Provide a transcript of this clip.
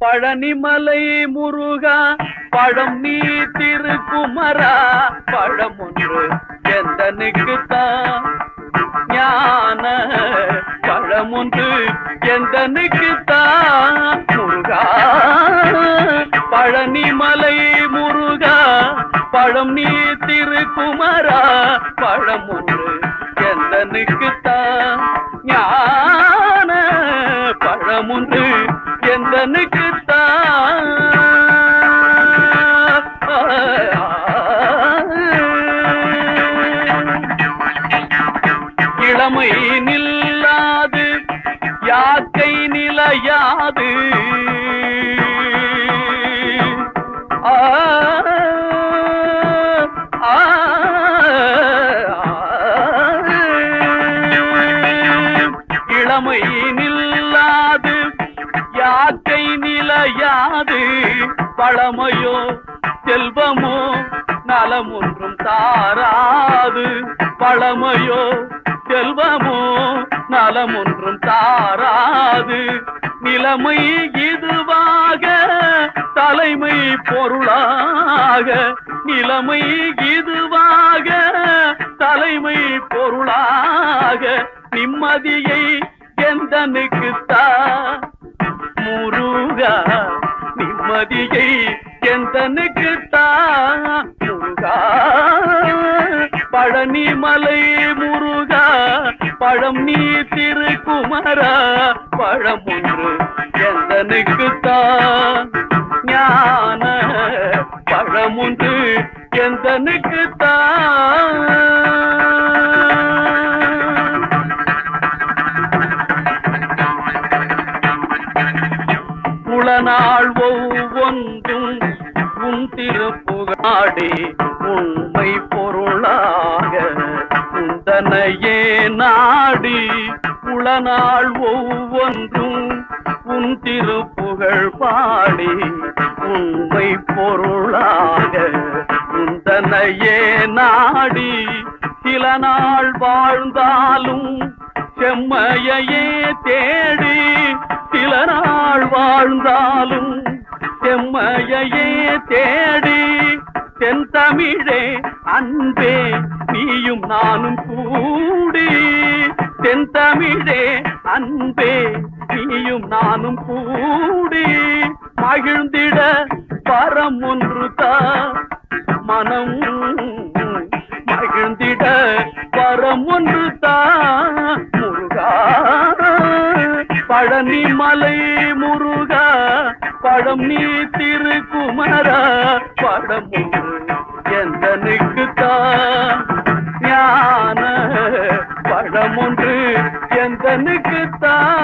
பழனிமலை முருகா பழம் நீ திருக்குமரா பழம் ஒன்று எந்தனுக்குத்தான் ஞான பழம் ஒன்று எந்தனுக்குத்தான் முருகா பழனிமலை முருகா பழம் நீ திருக்குமரா பழம் ஒன்று எந்தனுக்குத்தான் ஞான பழம் ஒன்று எந்தனுக்குத்தான் இளமை நில்லாது யாக்கை நிலையாது இளமை நில்லாது யாக்கை நிலையாது பழமையோ செல்வமோ நலம் ஒன்றும் தாராது பழமையோ செல்வமோ நலம் ஒன்றும் தாராது நிலைமை இதுவாக தலைமை பொருளாக நிலைமை இதுவாக தலைமை பொருளாக நிம்மதியை எந்தனுக்குத்தான் முருகா நிம்மதியை எந்தனுக்குத்தான் முருகா பழனிமலை முருகா பழம் நீ திருக்குமரா பழம் ஒன்று எந்தனுக்குத்தான் ஞான பழம் ஒன்று எந்தனுக்குத்தான் உளநாள் ஒவ்வொன்றும் உன் திருப்புகாடி உண்மை பொருளாக உந்தனையே நாடி உளநாள் ஒவ்வொன்றும் உன் திருப்புகழ் பாடி உண்மை பொருளாக உந்தனையே நாடி சில நாள் வாழ்ந்தாலும் செம்மையே தேடி சில நாள் வாழ்ந்தாலும் செம்மையே தேடி தென்தமிழே அன்பே நீயும் நானும் கூடி தென்தமிழே அன்பே நீயும் நானும் கூடி மகிழ்ந்திட பரம் ஒன்று தான் மனம் மகிழ்ந்திட பரம் ஒன்று தான் முருகா பழனிமலை முருகா பழம் நீ திருக்குமரா பழம் ஒன்று எந்தனுக்குத்தான் ஞான பழம் ஒன்று எந்தனுக்குத்தான்